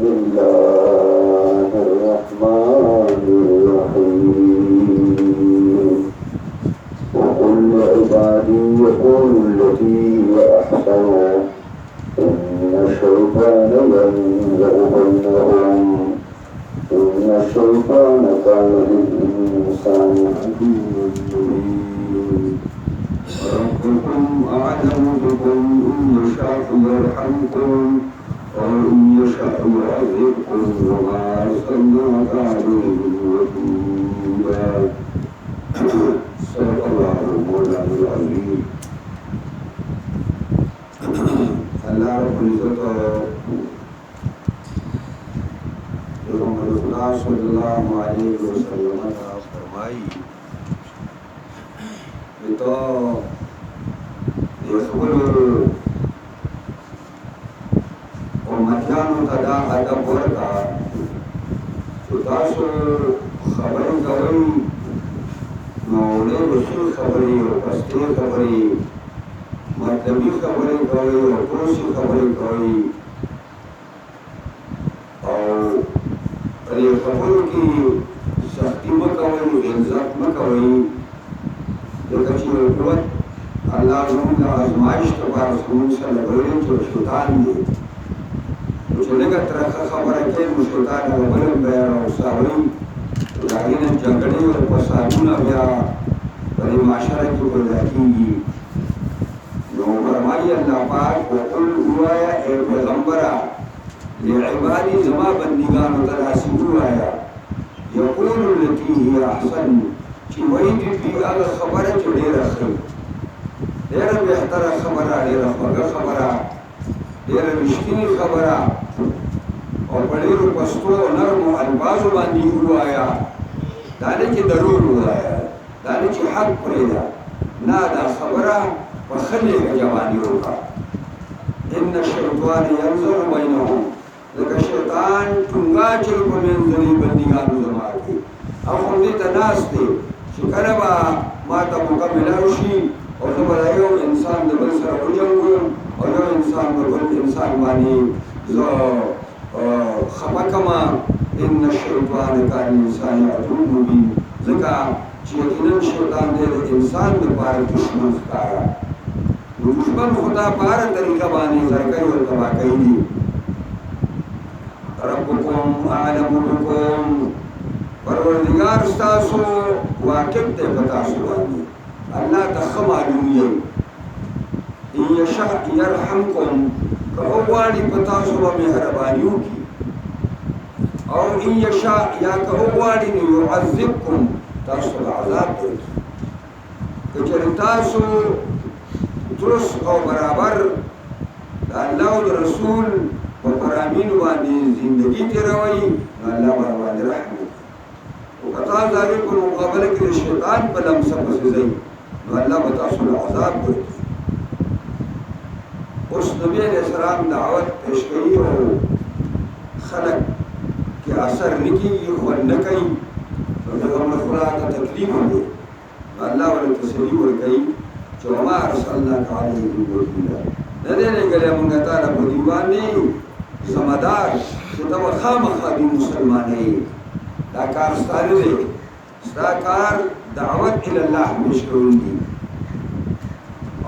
الله الرحمن الرحيم وقل لعبادي يقولوا التي هي أحسن إن الشيطان ينزغ بينهم إن الشيطان كان للإنسان عدوا مبينا ربكم أعلم بكم إن يشاء يرحمكم وإن يشاء يعذبكم وما أرسلناك عليهم وكيلا صدق الله مولانا العظيم اللہ رب العزت محمد خدا صلی اللہ علیہ وسلم نے فرمائی تو خپل امتیانو ته دا ادب ورکا چې تاسو خبرې کوئ نو ډېر اصول خبرې او پستې خبرې مطلبي خبرې کوئ او پروسي خبرې کوئ او په دې خبرو کې سختي مه کوئ انصاف مه کوئ ځکه چې قوت الله زموږ د ازمایښت لپاره زموږ سره لګولی چې شیطان دی چې لږه ترخه خبره کوي نو شیطان هغه بل هم بیا راوساوي د هغې نه جګړې او فسادونه بیا په دې معاشره کې پیدا کېږي نو فرمایي الله پاک وقل ووایه ای پیغمبره لعبادي زما بندګانو ته داسې ووایه یقولو التي هي احسن چې وایي دي هغه خبره چې ډېره ښه ډېره بهتره خبره ډېره خوږه خبره ډېره رښتینې خبره او په ډېرو پستو او نرمو الفاظو باندې ووایه دا نه چې ضرور ووایه دا نه چې حق پرېږده نه دا خبره په ښه لهجه باندې وکړه ان الشیطان ینزغ بینهم ځکه شیطان ټونګا اچوي په منځ د دې بندګانو زما کې او همدې ته ناست دی چې کله به ما ته موقع میلاو شي او زه به یو انسان د بل سره وجنګوم او یو انسان د بل انسان باندې زه خفه کړمه ان الشیطان کان للانسان عدو مبین ځکه چې یقینا شیطان دی د انسان دپاره دشمن ښکاره نو دشمن خو دا په هره طریقه باندې زرګی او تباه کوي دي ربکم اعلم بکم پروردگار ستاسو واقف دی په تاسو باندې الله ته ښه معلوم یی ان یشاء یرحمکم که وغواړي په تاسو به مهرباني وکړي او ان یشاء یا که وغواړي نو یعذبکم تاسو ته عذاب درکړي که چېرې تاسو درست او برابر د الله او د رسول په فرامینو باندې زندګي تېروئ نو الله به باندې رحم وکړي او که تاسو د هغې په مقابله کې د شیطان په لمسه پسې ځئ نو الله به تاسو له عذاب ورکړي اوس نبي علیه السلام دعوت پیش کوي او خلک کې اثر نه کېږي خوند نه کوي نو پیغمبر خدا ته تکلیف دی نو الله ورته تسلي ورکوي چې وما ارسلناک علیهم وکیلا نه دی لېږلی مونږ تاله په دې باندې ذمهدار چې ته به خامخا دې مسلمانوي دا کار ستا نه دی ستا کار دعوت الله پیش کول دي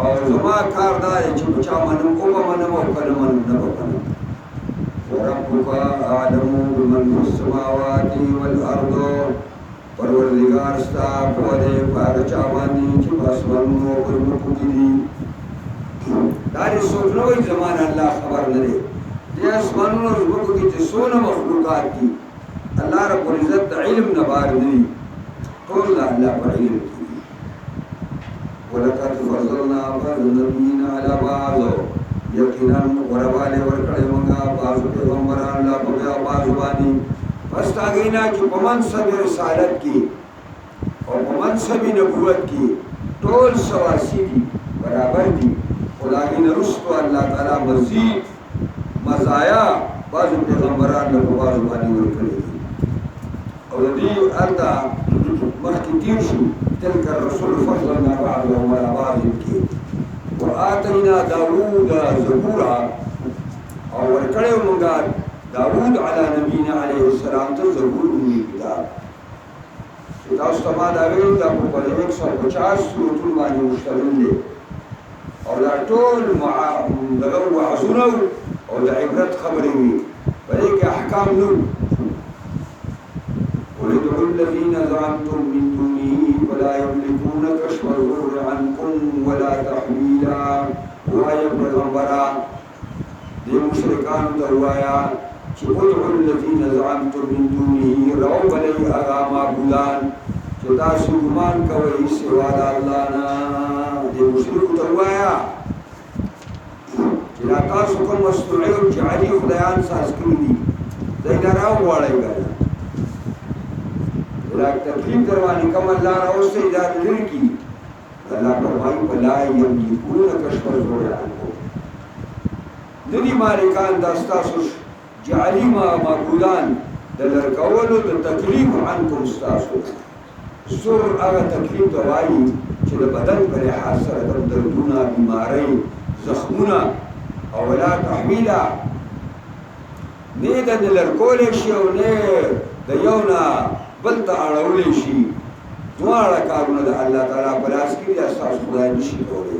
او زما کار دا دی چې په چا منم او به منم او که نه منم نه به منم وربک اعلم بمن فی السماوات والارض پروردگار ستا پوه دی په هغه چا باندې چې په اسمانونو او په ځمکو کې دي دا دې څوک نه وایي زما نه الله خبر نه دی دې اسمانونو او ځمکو کې چې څونه مخلوقات دي الله رب العزت د علم نه بار نه دي ټول د الله په علم کې دي ولقد فضلنا بعض النبیین علی بعض یقینا غوروالی ورکړی مونږه بعضو پیغمبران لا په بیا بعضو باندې پس د هغې نه چې په منصب رسالت کې او په منصب نبوت کې ټول سواسی دي برابر دي خو د هغې نه وروستو الله تعالی مزید مزایا بعضو پیغمبران له په بعضو باندې ورکړي دي او د دې هلته مخکې تېر شو تلک الرسول فضلنا بعضهم على بعض کې وآتینا داوود زبورا او ورکړی مونږه داود علی نبینا علیه السلام ته زبور امی کتاب چې تاسو ته ما دا ویل دا په 150 سورتونو باندې مشتمل دی او دا ټول دغه وعظونه او د عبرت خبرې وي په دې کې احکام نو ولدعوا الذين زعمتم من دونه ولا يملكون كشف الضر عنكم ولا تحويلا ويا پیغمبرا دې مشرکان ته وایا چې ادعوا الذين زعمتم من دونه رو بلی هغه معبودان چې تاسو ګمان کوئ سوا د الله نه دې مشرکو ته وایا چې تاسو کوم مصنوعي او جعلي خدایان ساز کړي دي دوی نه راوغواړئ کنه دا تکلیف در باندې کوم الله راوستي دا لري کی الله فرمایي ولا يملكون كشف الضر عنكم دني مالکان دا ستاسو جعلی معبودان د لرکولو د تکلیف عنکم ستاسو سر هغه تکلیف ته وایي چې د بدن په لحاظ سره د دردونه بیمارۍ زخمونه او ولا تحمیله نه د لرکولی شي او نه د یو نه بل ته اړولی شي دواړه کارونه د الله تعالی په لاس کې دي ستاسو خدای نشي کولی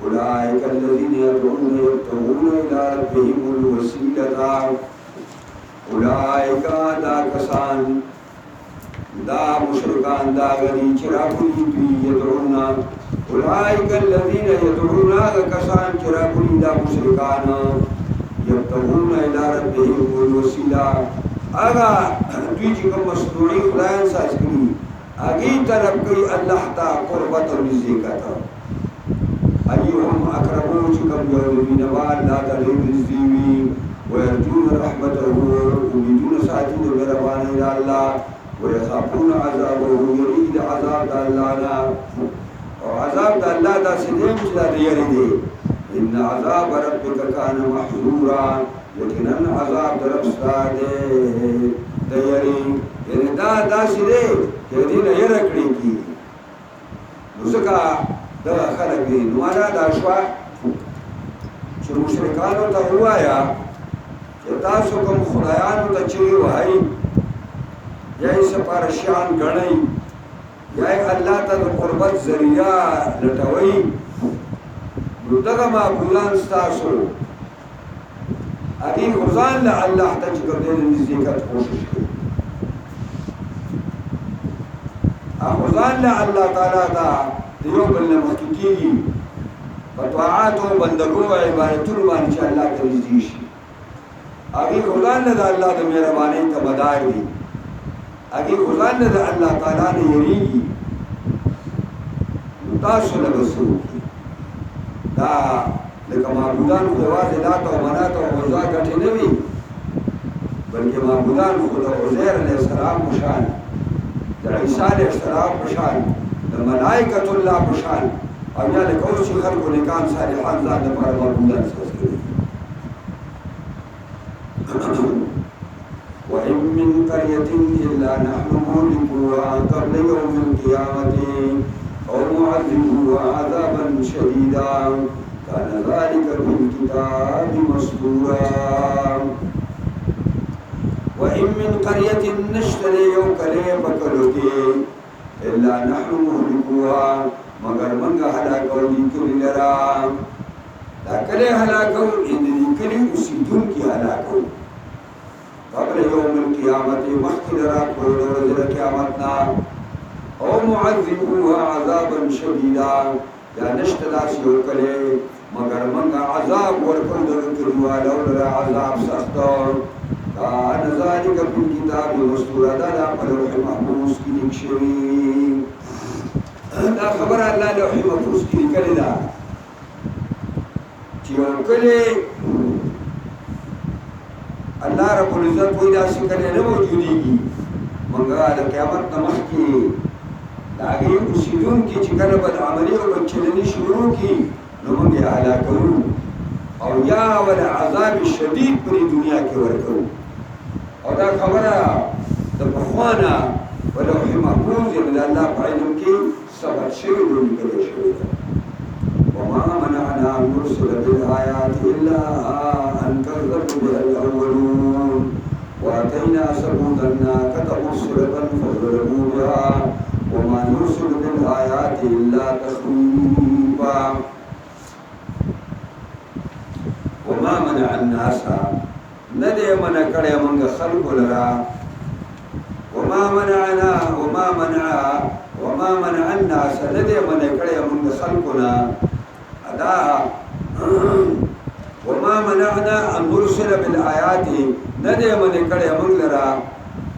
اولئک الذین یدعون یبتغون الی ربهم الوسیلة اولئک دا کسان دا مشرکان دا غنی چې راغلي دي یدعون اولئک الذین یدعون دا کسان چې راغلي دا مشرکان یبتغون الی ربهم الوسیلة هغه دوی چې کوم مصنوعي خدایان ساز کړي هغې طلب کوي الله ته قربت او نزدېکت ایهم اقربو چې کوم یو د مینه وال الله ته ډېر نږدې وي ويرجون رحمته ويريدون ساعتي مهرباني الى الله ويخافون عذابه يريد عذاب الله وعذاب الله دا سدين لا يريد ان عذاب ربك كان محذورا لكن عذاب رب ساده تیاری یعنی دا سده یعنی نه يرکړي کی وسکا دا خلک دي نو دا شوا چې مشرکانو ته وایا تاسو کوم خدایانو ته چیرې وایي یا یې سپارښیان ګڼئ یا یې الله ته د قربت ذریعه لټوئ نو دغه معبودان ستاسو هغې خو ځان له الله ته چې کوم دی د نزدېکت کوشش کوي هغه ځان له الله تعالی ته د یو بل نه مخکې کېږي په طاعاتو بندګو او عبادتونو باندې چې الله ته نږدې شي هغې خدان نه د الله د مهربانۍ ته مدار دي هغې خدان نه د الله تعالی نه یریږي نو تاسو له به څه وکړي دا لکه معبودان خو یوازې لات او منات او عزا ګټې نه وي بلکې معبودان خو د عزیر علیه السلام په شان د عیسی علیه السلام په شان د ملائکة الله په شان او یا لکه اوس چې خلکو نیکان صالحان ځان لپاره معبودان ساز کوي وإن من قرية إلا نحن مهلكوها قبل يوم القيامة أو معذبوها عذابا شديدا كان ذلك في الكتاب مسطورا وإن من قرية نشتري يوكلي بكلوكي إلا نحن مهلكوها مگر منگا حلاکو دی کلی لرا دا کلی حلاکو اند دی کلی اسیدون کی حلاکو قبل یوم القیامت مخی لرا کول ورزل قیامتنا او معذبوها عذابا شدیدا یا نشت داسی کلی مگر منگا عذاب ورکل در کلیوالا لرا عذاب سختو کان ذالک فی الكتاب مسطورا دا پر لوح محفوظ کی نکشوی دا خبر الله لوح محفوظ کی لیکلی دا چې یو کلی الله رب العزت وایي داسې کلی نه موجودېږي موږ د قیامت نه مخکې د هغې اوسېدونکي چې کله بدعملي او بدچلني شروع کړي نو موږ یې هلاکوو او یا ول عذاب شدید په دنیا کې ورکوو او دا خبره د پخوا نه په لوح محفوظ یعنې د الله په علم کې ثبت شوې ده لیکلی شوې ده وما منعنا ان نرسل بالآيات إلا أن كذبوا بها الأولون وآتينا ثمود الناقة مبصرة فظلموا بها وما نرسل بالآيات إلا تخويفا وما منع الناس ندي من كره من خلق لرا وما منع الناس ندي من كره من خلقنا أدا وما منعنا أن نرسل بالآيات ندي من كره من لرا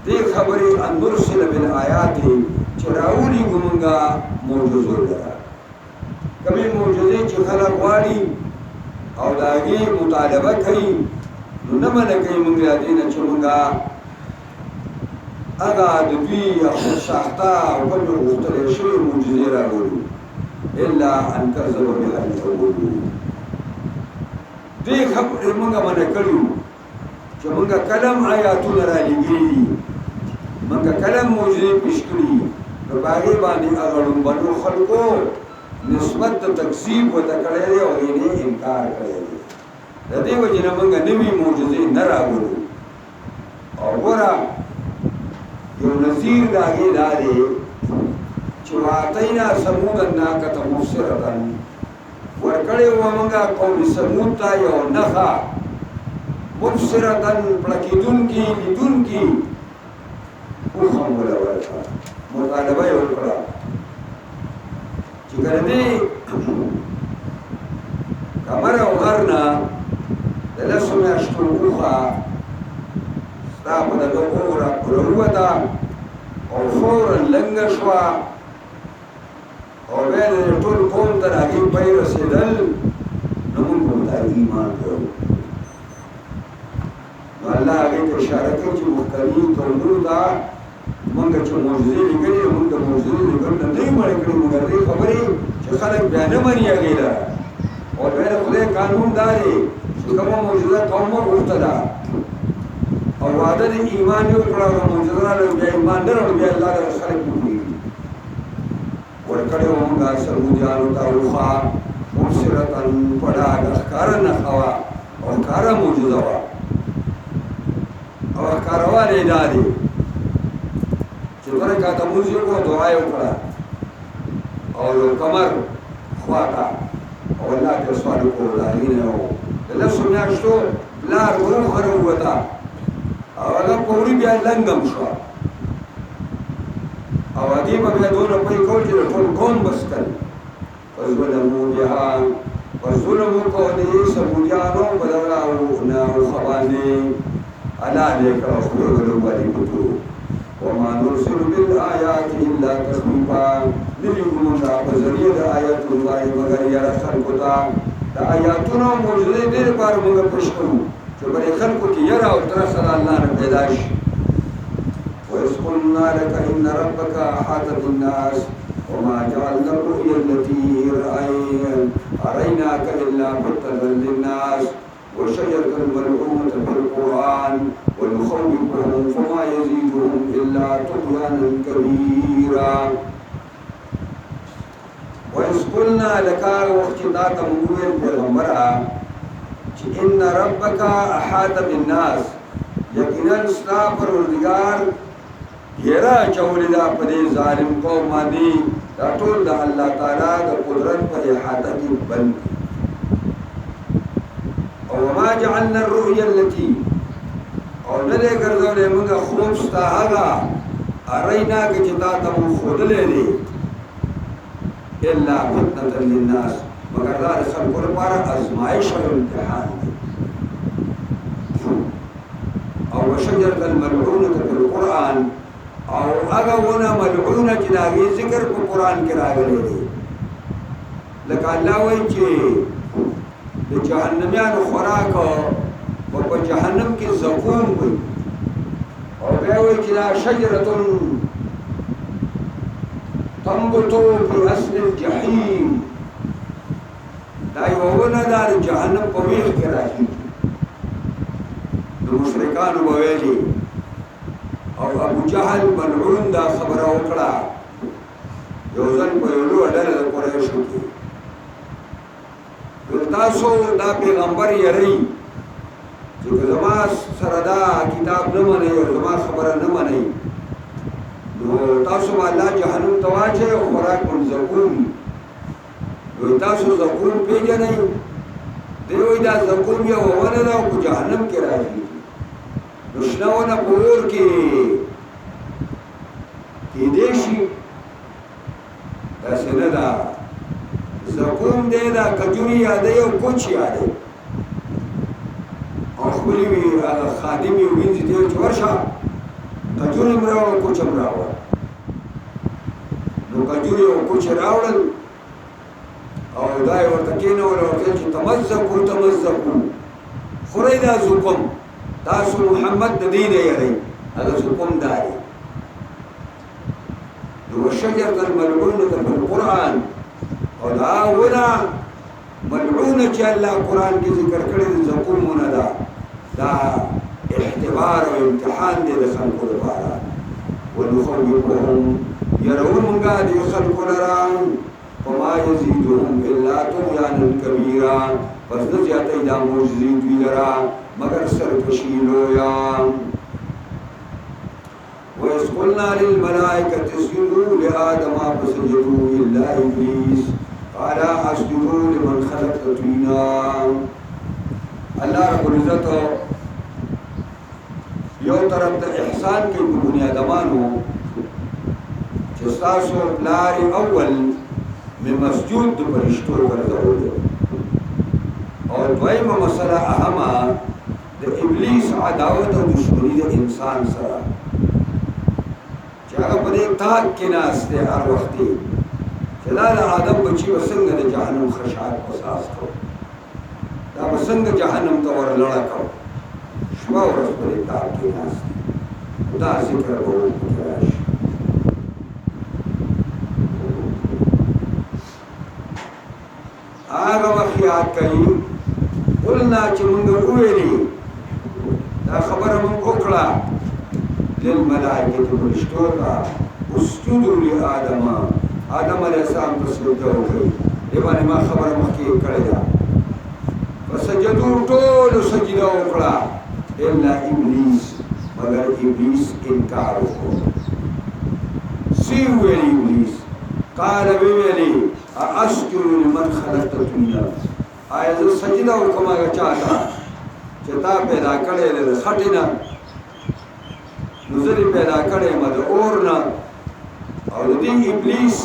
دي خبري أن نرسل بالآيات چراولی گمنگا موجزو لرا کمی موجزی چی خلق والی او داگی مطالبه کئی نمن کئی منگا دینا چی منگا اگا دوی اخد ساختا وکل مختل شوی موجزی را گولو الا ان کذب بها الاولو دی خبر منگا من کریو چی منگا کلم آیاتون را لگیری منگا کلم موجزی پشکری باغی باندې اغړم بنو خلکو نسبت تکذیب وته کړی او یې انکار کړی د دې وجه نه موږ نوې معجزې نه راوړو او ورا یو نذیر راغی لارې چې واتینا ثمود الناقة مبصرة ورکړی و موږ قوم ثمود ته یو نښه مبصرة پړکېدونکي لیدونکي وخم ورکړه مطالبه یې وکړه چې کله دې کمر او غر نه د لسو میاشتو اوښه ستا په دغه اوره راووته او فورا لنګه شوه او بیا د ټول قوم ته د هغې پی رسېدل نو مونږ به ورته ایمان کړو نو الله هغې ته اشاره کوي چې مخکني قومونو ته مونږ چې معجزې لیکلې مونږ د معجزې لیکل نه دی مړ کړي مونږ دې خبرې چې خلک بیا نه مني هغې له او بیا د خدای قانون دا دی چې کومه معجزه قوم غوښته ده او وعده د ایمان یې وکړه او معجزه راغله بیا ایمان نه راوړ بیا الله دغه خلک وکړي ورکړې وه مونږ ثمودیانو ته اوښه مبصرة په ډاګه ښکاره نښه وه او ښکاره معجزه وه او ښکاروالی یې دا دی دوه رکعته لمونځ یې وکړو دعا یې وکړه او یو کمر خواته او الله ته سوال وکړو د هغې نه د لسو میاشتو لار وروخه راووته او هغه په وړي بیا لنګم شوه او هغې به بیا دونه پی کول چې د ټول قوم بس کړل فظلموا بها ظلم وکړو د ثمودیانو په دغه اوښه باندې الله دې کړه خدای ولو باندې کتو وما نرسل بالآيات إلا تخويفا نلقمون بذرية آيات الله مگر يرى خلقتا دا آياتنا موجودة دير بار مگر پشکرو چو بری خلقو کی يرى وترسل الله نپیداش وإذ قلنا لك إن ربك أحاط بالناس وما جعلنا الرؤيا التي أريناك إلا فتنة للناس وشجرة الملعونة في القرآن ونخوفهم فما يزيدهم إلا طغيانا كبيرا وإذ قلنا لك وقت ذاك مقوين پیغمبرا إن ربك أحاط بالناس يقينا ستا پروردگار گھیرا چولی دا پدی ظالم قوم ماندی دا طول دا اللہ تعالی دا قدرت پر احاطہ کی بند وما جعلنا الرؤيا التي او ندے گردولے منگا خوب ستا هغا ارینا که چتا تمو خودلے دی الا فتنة للناس مگر دا خلق لپاره ازمائش و امتحان او وشجرة الملعونة في القرآن او اگا ونا ملعونة چناگی ذکر کو قرآن کرا گلے دی لکہ اللہ وی چی جہنمیان خوراک و په جهنم کې زقوم وي او بیا وایي چې دا شجرة تنبت في اصل الجحیم دا یوه ونه ده د جهنم په ویښ کې راخېږي د مشرکانو به ویلي او ابو جهل ملعون دا خبره وکړه یو ځل په یو لویه ډله د قریشو کې تاسو دا پیغمبر یری چې زما سره دا کتاب نه منئ او زما خبره نه منئ نو تاسو به الله جهنم ته واچوي او خوراک به زقوم نو تاسو زقوم پېژنئ دی وایي دا زقوم یوه ونه ده او په جهنم کې راځي نو شنه ونه په اور کې کېدی شي داسې نه ده زقوم دی دا کجوري یادوي او کوچ یادوي او خپلې وي هغه خادم یې وینځي دی چې ورشه کجوري هم راوړه کوچ هم راوړه نو کجوري او کوچ راوړل او دا یې ورته کېنول او ورته چې تمزقو تمزقو خورئ دا زقوم تاسو محمد د دې نه یری هغه زقوم دا دی نو وشجرة الملعونة في القرآن او دا ونه ملعونه چې الله قرآن کې ذکر کړی د زقومونه ده دا اختبار او امتحان دی د خلکو لپاره ونخوفهم يرون مونږه د خلکو لره فما يزيدهم الا طغيانا كبيرا پس نه زیاتوي دا معجزې دوی لره مگر سرکشي لویه وإذ قلنا للملائكة اسجدوا لآدم فسجدوا إلا إبليس قال اسجدوا لمن خلقت طينا الله رب العزت یو طرف ته احسان کوي په بني آدمانو چې ستاسو پلار اول من مسجود د فرشتو ګرځول او دویمه مسله اهمه د ابلیس عداوت او دشمنی د انسان سره چې هغه په دې تاک کې ناست دی هر وخت چې دا د آدم بچي به څنګه د جهنم خشاک احساس کو دا به څنګه جهنم ته ورلړه کو شپه ورځ په دې تاک کې ناست دا ذکر به وکړو راشي هغه وخت یاد کوي قلنا چې موږ وویلي دا خبره موږ وکړه للملائكة فرشتو ته اسجدوا لآدم آدم علیه السلام ته سجده وکړئ دې باندې ما خبره مخکې کړې ده فسجدو ټولو سجده وکړه الا ابلیس مگر ابلیس انکار وکړو سی ویلي ابلیس قال ویلي اسجد لمن خلقت طينا آیا زه سجده وکړم هغه چا ته چې تا پیدا کړی دی د خټې نه نو زه دې پیدا کړی یم د اور نه او د دې ابلیس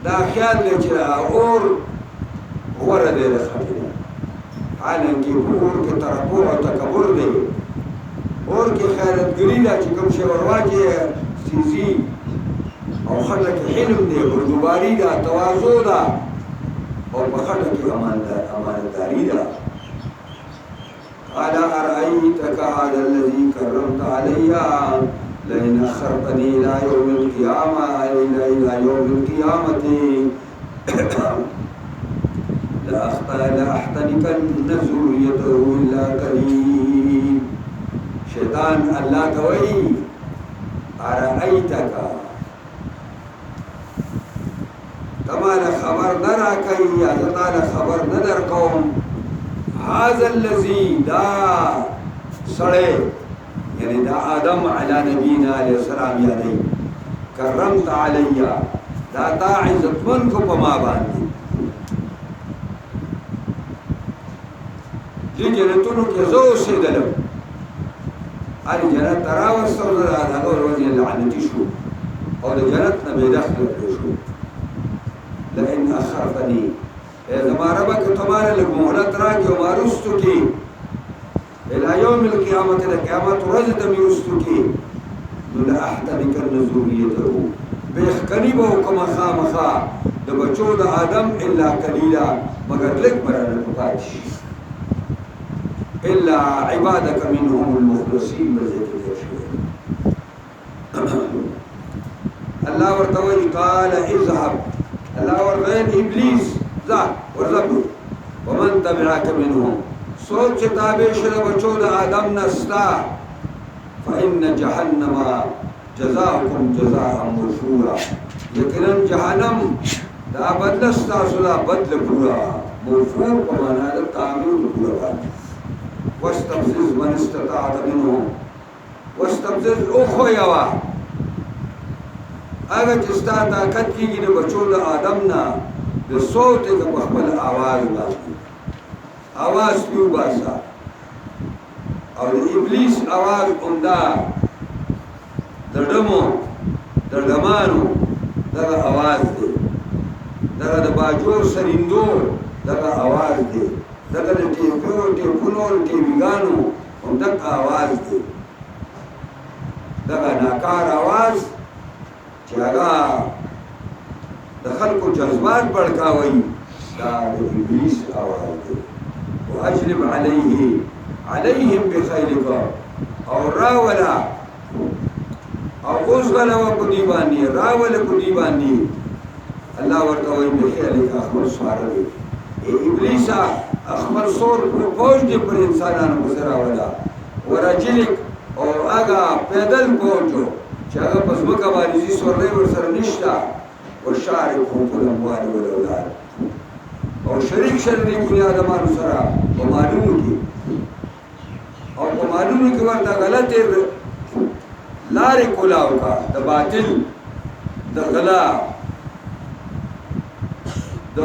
دا خیال دی چې اور غوره دی د خټې نه حالانکې په اور کې تربور او تکبر دی اور کې خیرتګري ده چې کوم شی ورواچې سیزي او خټه کې حلم دی بردوباري ده تواضع ده او په خټه کې امانتداري ده قال أرأيتك هذا الذي كرمت علي لئن أخرتني إلى يوم القيامة لأحتنكن ذريته إلا قليل شيطان الله توي أرأيتك تمام خبر نرى كي يزدان خبر ندر قوم هذا الذي دا سړی یعنی دا آدم علی نبینا علیہ السلام یعنی کرمت علی دا تا عزتمن کو په ما باندې دې جنتونو کې زه اوسېدلم هلې جنت ته راوستو زه د هغه ورځې لعنتي شو او د جنت نه بېدخله پرې شو لئن اخرتني زما ربه که ته ماله لږ مهلت راکړې او ما رستو کې الى يوم القيامة لقيامة ورځ ته مې رستو کې نو لأحتنكن ذريته بېخکني به وکړمه خامخا د بچو د آدم الا قلیلا مگر لږ به رانه په پاتې شي الا عبادك منهم المخلصين بذكر شيء الله ورته وایي قال اذهب الله ورته ابلیس ذا ورزب ومن تبعك منهم سوچ تابع شد بچو د آدم نستا فإن جهنم جزاؤكم جزاء موفورا یقینا جهنم دا بدل استا سلا بدل پورا موفور په معنا د تعمیر پوره باندې واستفزز من استطاعت منهم واستفزز اوخو یوا هغه چې ستا طاقت کېږي د بچو د آدم نه د صوت یې په خپل آواز باندې آواز پې وباسه او د ابلیس آواز عمده د ډمو د ډمانو دغه آواز دی دغه د باجو سریندو دغه آواز دی دغه د ټیپونو ټیویګانو همدغه آواز دی دغه ناکار آواز چې هغه د خلکو جذبات بړکاوي دا د ابلیس آواز دی واجلب عليهم بخيلك او راولا او اوزغل وقدی بانی راول قدی بانی اللہ ورکوئی بخیلک اخبر سوارلی اے ابلیسا اخبر سور پوش دی پر انسانان بسر راولا ورجلک او آگا پیدل پوچو چاگا پس مکا بانیزی سورلی ورسر نشتا وشارک هم کل اموال والاولاد او شریک شرنی کنی آدمان سرا ومالونو کی او ومالونو کی ورطا غلط لارې کولاو کا د باطل د غلا د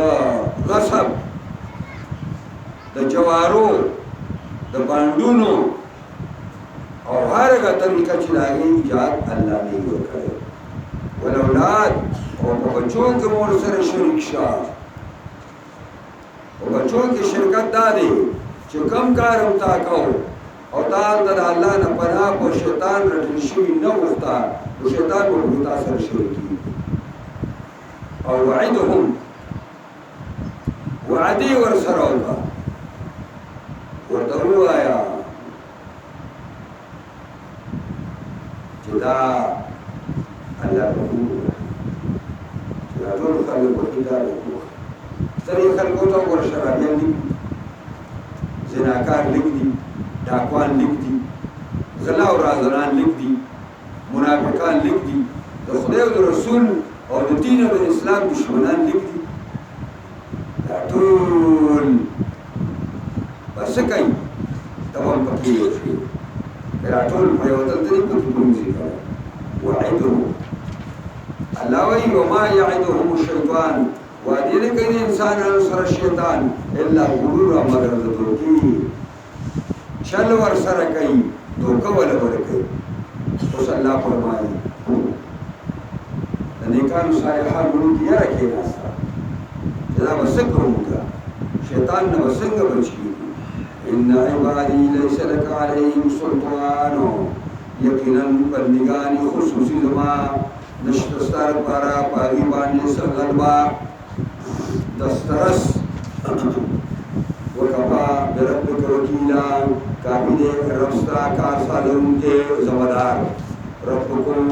غصب د جوارو د بانډونو او هرګه طریقه چې لاغي ایجاد الله نه وکړي ولولاد او په بچو کې مور سره شریک شه او بچو کې شرکت دادي چې کم کارم تا کو او تعال د الله نه پناه او شیطان رټل شي نه وخته او شیطان ورته تاثیر شریکی او وعدهم وعدي ورسره وکړه ورته ووایا چې دا الله چې دا ټول خلک ورته سره خلکو ته ورشرابیان دي زناکار لیک دي ډاکوان لیک دي غلا او رازران لیک دي منافقان لیک دي د خدای او د رسول او د دین او د اسلام دشمنان لیک دي دا ټول بس کوي تمام پکې یو شي دا ټول په یو ځل کې پوښتنه کوي وعده الله وی وما يعدهم الشيطان وادي لكن انسان سر الشيطان الا غرور مگر ذوقي چل ور سره کوي دوکه ولا ور کوي اوس الله فرمایي د نیکانو صالحانو کې یاره کې ناستا دا وسکروږه شیطان نه وسنګ بچي ان عبادي ليس لك عليهم سلطان یقینا بندگان خصوصي زما نشتستار پارا پاغي باندې سغلبا دسترس وکفا بربک وکیلا کافی دے ربستا کار سالون کے زمدار ربکم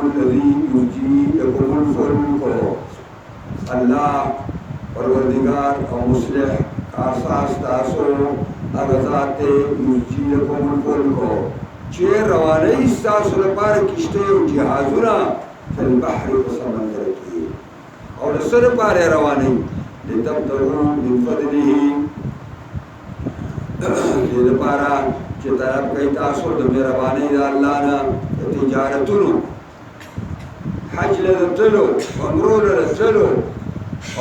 الذی یجی لکم الفلک اللہ پروردگار او مصلح کارساز تاسو اغذات یجی لکم الفلک چیر روانی استاسو لپار کشتے و جہازونا فی البحر و سمندر کی اور سر پارے روانی لتبتغوا من فضله لپاره چې طلب کوي تاسو د مهربانۍ د الله نه تجارتونو حج له تلو عمره له تلو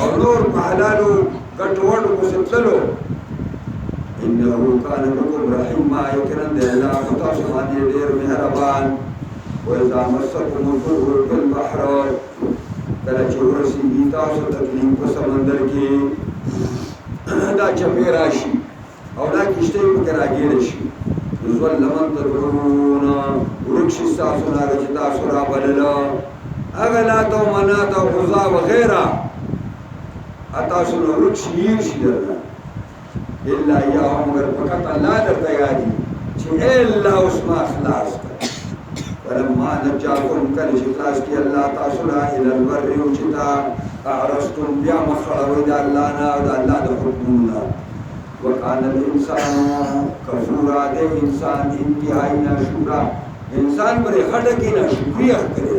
او نور په حلالو ګټوړو پسې تلو انه کان بكم رحیما یقینا د الله تاسو باندې ډېر مهربان وإذا مسكم الضر في البحر کله چې ورسیږي تاسو تکلیف په سمندر کې دا چپې راشي او دا کشته پکې راګیر شي ځول لمن تدعون ورکشي تاسو نه چې تاسو را بلل هغه لا تو منات او غزا وغيرها تاسو نو ورکشي شي درنه الا يوم غير فقط الله درته یادي چې الا اسما خلاص ولما نجاكم كل خلاص کی الله تاسو لا الى البر وشتا اعرضتم بیا مخړوي د الله نه او د الله د حکمونو وكان الانسان كفورا دے انسان انتہائی ناشکرا انسان پر خټه کې ناشکریا کوي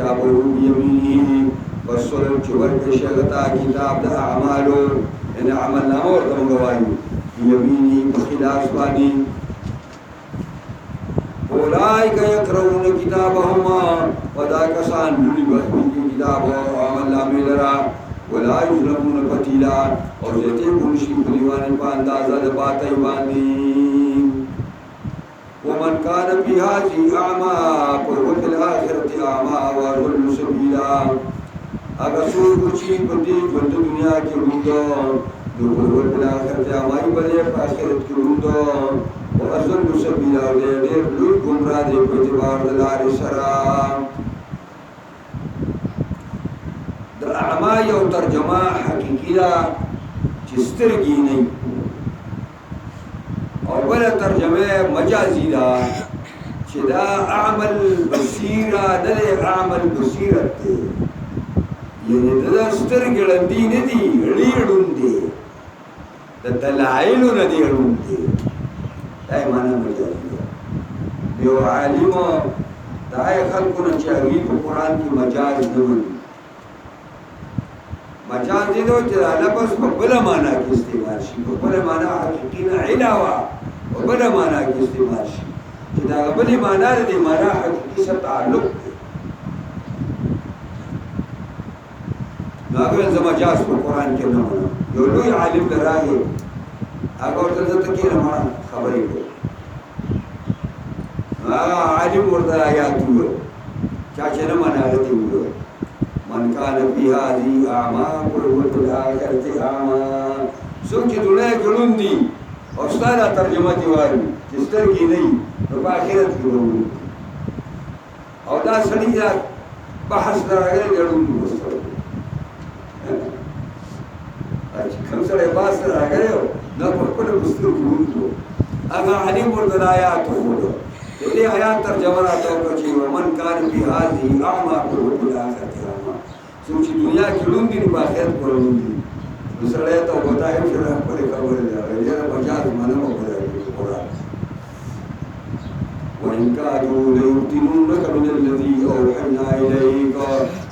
كتابه بيمينه والصلب شبر كشغتا كتاب دا أعماله إن عمل نامور تمغواني بيمينه بخلاص باني أولئك يقرؤون كتابهم وذاك سان لبهم كتابه وعمل نامه لرا ولا يظلمون فتيلا اور جتے بنشی بلیوان پاندازہ دباتی باندی ومن كان في هذه أعمى فهو في الآخرة أعمى وأضل سبيلا أغسل كشي بدي جند دنيا کی روندو فهو في الآخرة أعمى بدي آخرت کی روندو وأضل سبيلا ودير لوی گمراہ دے اعتبار دلار سرا در أعمى یو ترجمه حقیقی دا چسترگی نہیں أول ترجمة مجازي دا شدا أعمل بصيرة دل أعمل بصيرة يعني دا سترگلن دي ندي ريرون دي دا دلائل ندي رون دي دا معنى مجازي دا بيو عالم دا خلقنا چاہوی پا قرآن کی مجاز نمن مجاز دي دو چدا لفظ پا بلا معنی کی استعمال شی پا بلا معنی حقیقینا علاوہ وبلا معنى کی استعمال شي چې دا بلې معنی د معنی حقیقي سره تعلق دی نو هغه زما جاس په قرآن کې نه مونږ یو لوی عالم دراغه هغه ورته ته کې نه خبرې کوي عالم ورته آیات وو چا چې نه معنی غته وو من کان فی هذه اعمى وهو في الاخره اعمى څوک چې دنیا کې لوندي اور سارا ترجمہ دیواری جستر کی نہیں تو باخرت کی روڑی اور دا سڑی جا بحث در آگئے جڑوں دو بستر کم سڑے باس در آگئے ہو نا پرپن بستر کی روڑ دو اگا حلیم بردن آیات ہو دو یہ آیات ترجمہ رہتا ہو کچھی ومن کان فی هذه اعمى وهو في الاخرة اعمى سوچی دنیا کی لوندی نہیں باخرت کو لوندی دوسرے تو بتائے پھر پڑے خبر ہے یہ مجاز معنی میں ہے قرآن وإن كادوا ليفتنونك من الذي أوحينا إليك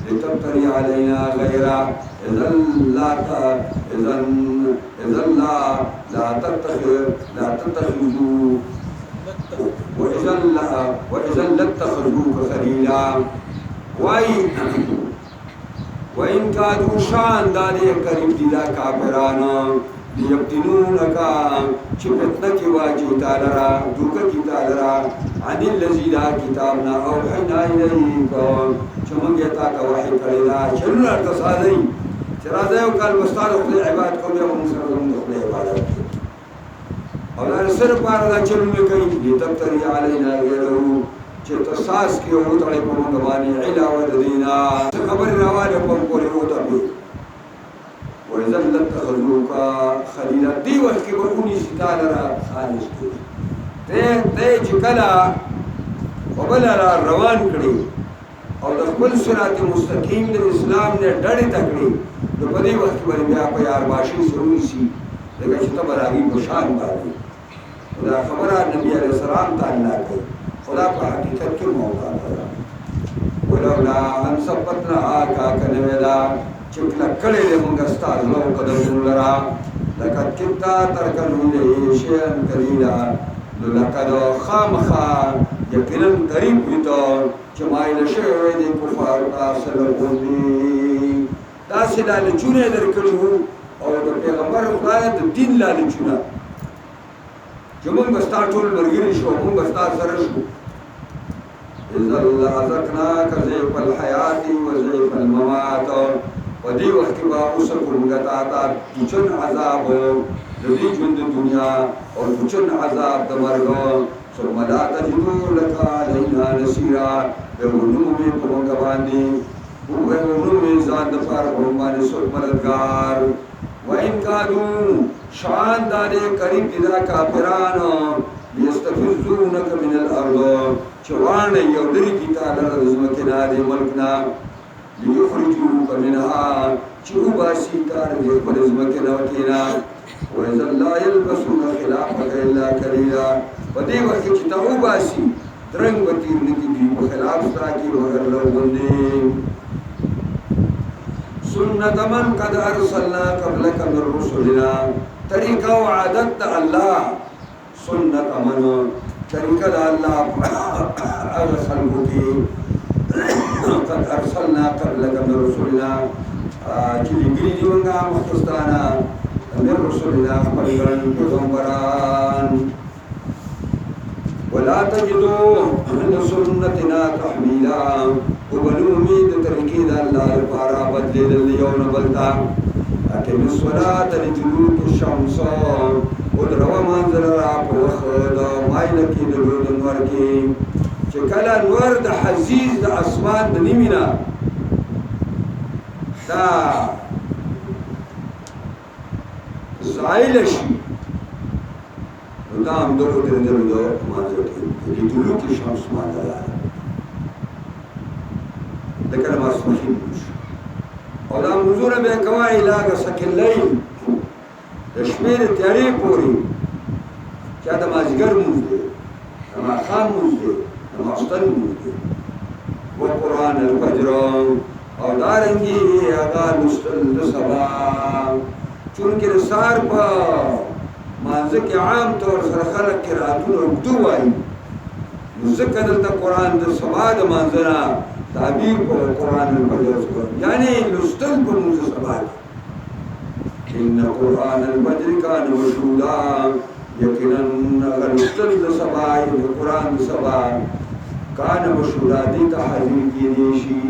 لتفتري علينا غيره إذا لا تتخذوا وإذا لاتخذوك خليلا وإن كادوا شان داري قريب دلا كافرانا ليفتنونك شفتنك واجي تالرا دوك تالرا عن الذي لا كتابنا أوحينا إليك شمن يتاك وحي كريلا شنو الارتصادي شرازي وقال مستعرق لعباد قوم يوم مسرهم دخل عبادات أولا صرف باردا شنو لكي لتفتري علينا غيره تصاص کی ہوتا ہے پمگوانی علاوہ دینا خبر روانه پم کوری ہوتا بھی وإذا لاتخذوك خليلا دی وقت کی برونی ستال را خالص کی تے چکلا وبلا را روان کړي او د خپل صراط مستقیم د اسلام نے ډړې تکړي نو په دې وخت باندې بیا په یار باشي سرونی سي دغه چې ته براغي بشان باندې دا خبره نبی عليه السلام تعالی کوي خدا په حقیقت کې موضوع ده ولولا ان ثبتنا کا کنویدا چکلا کړي له موږ ستاسو نو قدم لرا لقد كنت تركنوا لي شيئا قليلا لقد خامخا یقینا قریب ویته چې مایل شوی دی کفار تاسو له دا سیداله چونه درکړو او د پیغمبر خدای د دین لاله چونه چې موږ بستا ټول مرګري شو موږ بستا سره شو اذا لذقناك ضيف الحياه وضيف الممات ودی وقت با اوس کومګتا تا چون عذاب د دې ژوند دنیا او چون عذاب د مرګ ثم لا تجدو لك علينا نصيرا ونومي کومګ باندې ونومي ځان د پار باندې سو مددگار وان کادو شان دارے قریب دلا کافرانو یستفزونک من الارض چوان یودری کی تعالی رزمکنا دی ملکنا لیخرجوک منها چوباسی کار دی رزمکنا وکینا وإذا لا يلبسون خلافك إلا قليلا ودي وقت چتاو باسی درنگ بطیر نکی بھی بخلاف ستا کی مگر لو بندے سنت من قد ارسلنا قبلك من رسلنا طریقہ و عادت دا اللہ سنت من طریقہ دا اللہ ارسل کی قد ارسلنا قبلك من رسلنا چلی گری دیونگا مختصانا من رسلنا قبلن پیغمبران ولا تجدوا لسنتنا تحميلا وبالأميد تركيد الله الفارا بدل اليوم بلتا أكم الصلاة لدلوك الشمس ودروا منزل راب وخد مايلكي دلود النوركي شكلا نور دا حزيز دا أسمان دا نمنا دا زائلشي دام دو دو مانزل لدلوك الشمس مانزل لكن ما صحيح ودام نزول بكواي لاغ سكن الليل تشمير التاريخ بوري كذا ما زجر مزدي ما خام مزدي ما أصطن مزدي والقرآن الفجر أو دارنجي أقال مستل صبا چونکه رسار پا مانزه که عام طور سر خلق کراتون اگدو وائی نزکه دلتا قرآن در سبا دا مانزنا تعبیر پا قرآن الفجر سکر یعنی لستل پا موزه سبا ان قرآن الفجر کان مشهودا یقینا اگر لستل دا سبا یعنی قرآن دا سبا کان مشهودا دیتا حضیر کی دیشی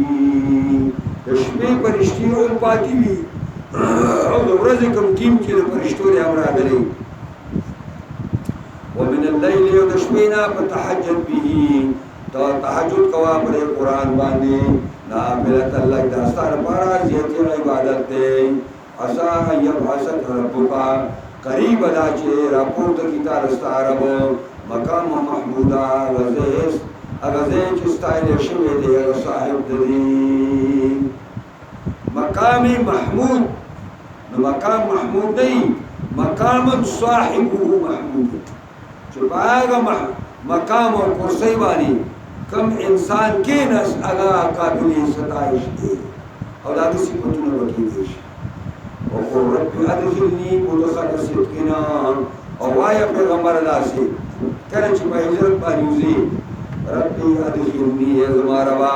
شپې پرشتي او پاتې وي او د ورځې کوم ټیم چې د پرشتو دی هم راغلی ومن الليل او د شپې نه فتهجد به تهجد کوه پر قرآن باندې نافلة لک د ستا لپاره زیاتې عبادت دی عسى ان يبعثك ربك قریب دا چې راپورته کړي تا ستا رب مقام محمودا اغزه چې ستایل شوی دی هغه صاحب دی مقام محمود نو مقام محمود دی مقام صاحبه محمود چې هغه مقام او کرسی باندې کم انسان کې نس هغه قابل ستایش دی او دا د صفاتونو وکیل شي وقل رب ادخلني مدخل صدقنا او وایا پیغمبر داسې کله چې په هجرت باندې وزي ربي ادخلني زما ربا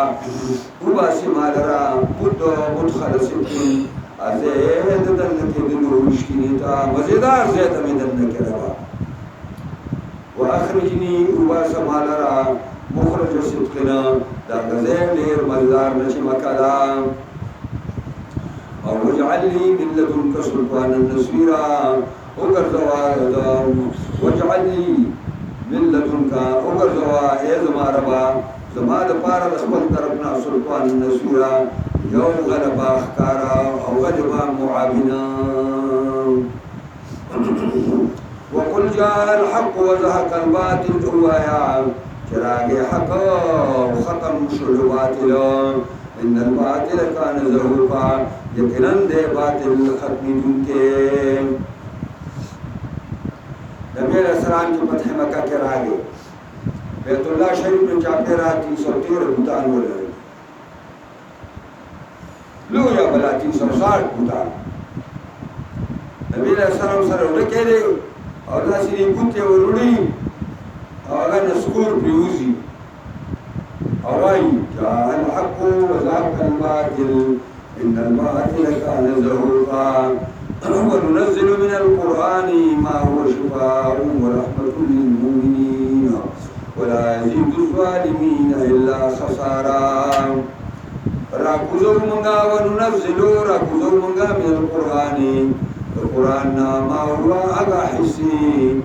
وباسي مالرا بود مدخل صدقين ازيد دلك دلو مشكلتا مزيدار زيت من دلك ربا واخرجني وباس مالرا مخرج صدقنا دا غزير لير مزدار نشي مكالا او واجعل لي من لدنك سلطانا نصيرا واجعل لي من لدنك وګرځوا ای زما ربا زما د پاره د خپل طرفنا سلطان نصيرا یو غلبا ښکارا او غلبا معاونا وقل جاء الحق وزهق الباطل اوایا چراغ حق ختم شو باطل ان الباطل كان زهوقا یقینا دے باطل ختمی دونکے نبی علیہ السلام کی فتح مکہ کے راگے بیت اللہ شریف میں چاپے رہا 313 بھوتان ہو رہے لو یا بلا 360 بھوتان نبی علیہ السلام سر رکے دے اور اللہ سری بھوتے و رڑی اور اگر نسکور پیوزی اوائی جاء الحق وزاق الباطل ان الباطل كان زهوقا وننزل من القرآن ما هو شفاء ورحمة للمؤمنين ولا يزيد الظالمين إلا خسارا راكوزو منغا وننزل راكوزو منغا من القرآن ما هو أغا حسي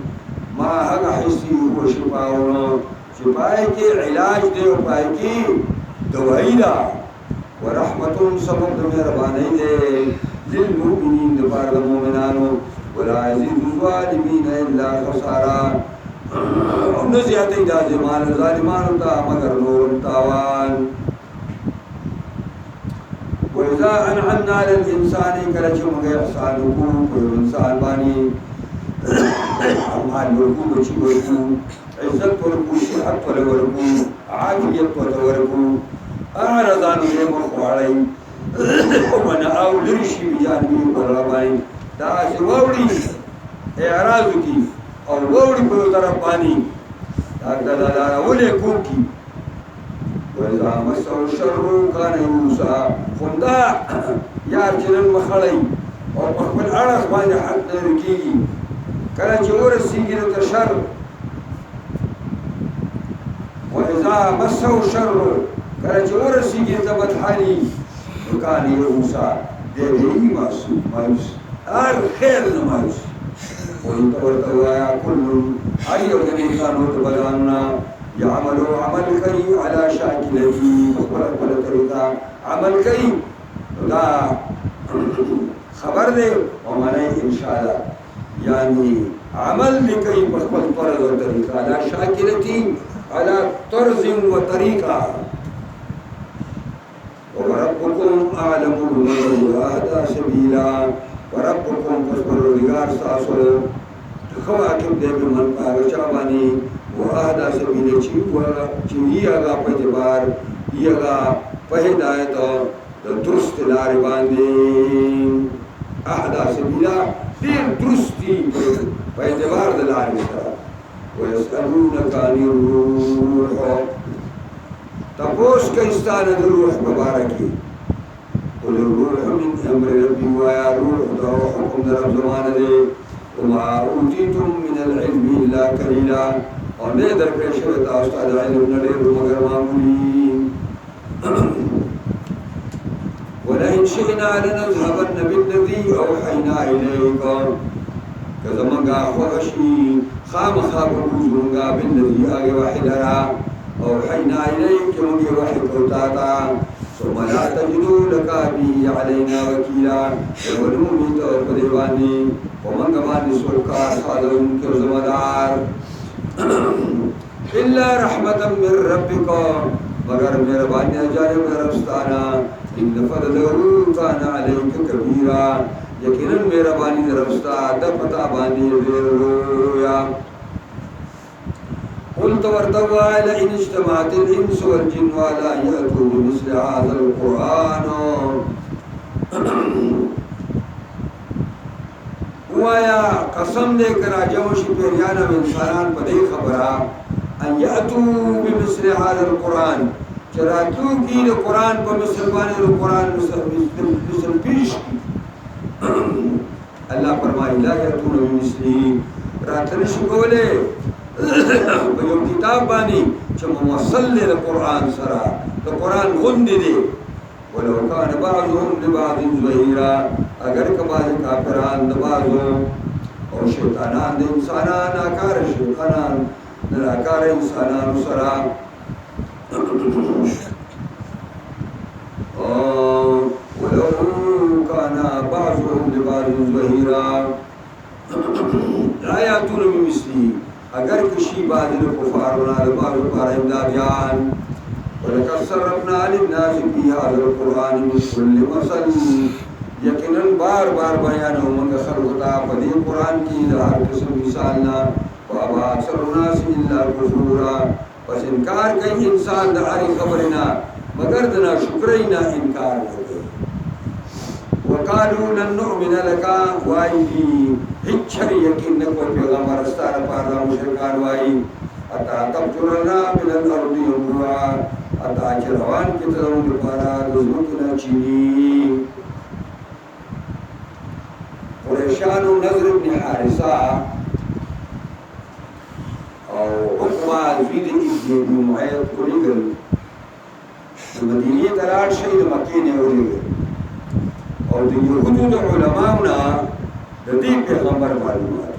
ما أغا حسي هو شفاء شفاء کی علاج دے وفاء کی دوائی دا ورحمة سبب مہربانی دے للمؤمنين دفار المؤمنان ولا يزيد الظالمين إلا خسارا نزيات دا زمان الظالمان تا مگر نور تاوان وإذا أنعمنا للإنسان كلچ مغي احسانكم كل إنسان باني مال ورکو بچی ورکو عزت ورکو صحت ورکو عافیت ورکو رضانو دې مخواړی ونعاو لرشي بجانبی قربانی دا چې ووړي اعراض وکړي او ووړي په یو طرف باندې دا ولې کوکي وإذا مسه الشر كان يئوسا خندا یار چې نن مخړی او په خپل اړخ باندې حق لري کېږي کله چې ورسېږي ته شر وإذا مسه الشر کله چې ورسېږي ته بدحالي كان يئوسا دې مایوس هر خیر نه مایوس ورته وایه كل هر یو د انسانو ته بیانونه يعملوا عمل كي على شاكلته بخبر طريقة عمل كي لا خبر دے ومعنی إن شاء الله يعني عمل لكي بخبر طرز وطريقة على شاكلته على طرز وطريقة وربكم أعلم بمن هدى سبيلا وربكم بخبر رجار ساسو خواكب دے بمن پاگشابانی وأهدى سبيل چیویاگا پتبار یاگا پہدایت درست لار باندې أهدى سبيلا دیر درستی پہدبار دلار سرا ويسألونك عن الروح تپوس کئستان الروح مبارکی قل الروح من أمر ربي ويا روح دا حكم در زمان دے وما أوتيتم من العلم إلا قليلا اور میں در پیش ہوتا استاد علم نډیر مگر معمولی ولئن شئنا لنذهبن بالذي اوحينا اليك كزمنگا خوشي خامخا بوزونگا بالذي اگے واحد را اوحينا اليك من وحي کوتا ثم لا تجدوا لك به علينا وكيلا ونومي توفديواني ومن غمان سوكا صادرون كزمدار إلا رحمة من ربك مگر مهربانی جانب ربستانا إن فضله كان عليك كبيرا يقينا مهربانی ربستا دفتا باني رويا قلت ورتوا لئن اجتمعت الإنس والجن ولا يأتوا بمثل هذا القرآن ويا قسم دے کر جوش پیریانا من انسانان پدے خبرا ان یاتو بمثل هذا القرآن چراتو کی قرآن پر مسلمان القرآن مثل پیش کی اللہ فرمائے لا یاتون بمثلی راتنش کولے بیو کتاب بانی چم موصل لے قرآن سرا تو قرآن غند دے ولو كان بعضهم لبعض ظهيرا اگر کباز کافران دبازو اور شیطانان دے انسانان آکار شیطانان نراکار انسانان سرا ولو كان بعضهم لبعض ظهيرا لا يأتون بمثله اگر کشی بعض الکفارنا لبعض پار امدادیان ولقد صرفنا للناس في هذا القرآن من كل مثل یقینا بار بار بیان من خلقتا پدی قرآن کی ہر قسم مثالنا وابا اکثر الناس الا کفورا پس انکار کئی انسان داری خبرنا مگر دنا شکرینا انکار کرے وقالوا لن نؤمن لك وایدی ہچر یقین نکو پیغمبر استار پاردا مشرکان وائی اتا تبترنا من الارض ينبوعا اتا چروان کی ترون دپارا رزمکنا چینی قریشان نظر ابن حارسا او اقوى زوید ابن معید قلیگل مدینی تلال شید مکین اولیگل اور دی حدود علماؤنا دی پیغمبر معلومات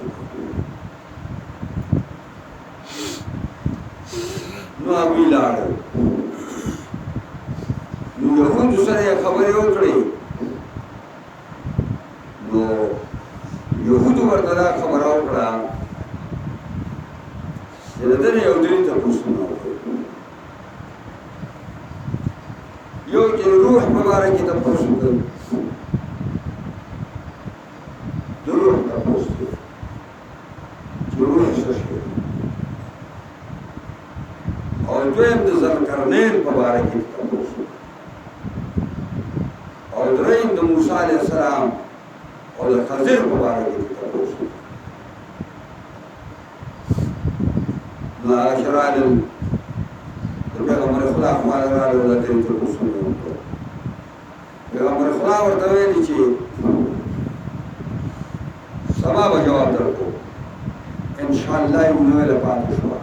نو ابی لاړل نو يهود سره خبرې وکړې نو يهود ورته دا خبره وکړه چې دغه یو درې ته پوښتنه وکړه یو چې روح مبارک ته پوښتنه روح ته پوښتنه شوی او دویم د ذوالقرنین په باره کې تپوس او دریم د موسی علیه السلام او د خضر په باره کې تپوس نو اشرال د پیغمبر خدا خواله راغله ورته تپوس وکړو پیغمبر خدا ورته ویلي چې سبا به جواب درکو انشاءالله یو نوې له پاتې شوه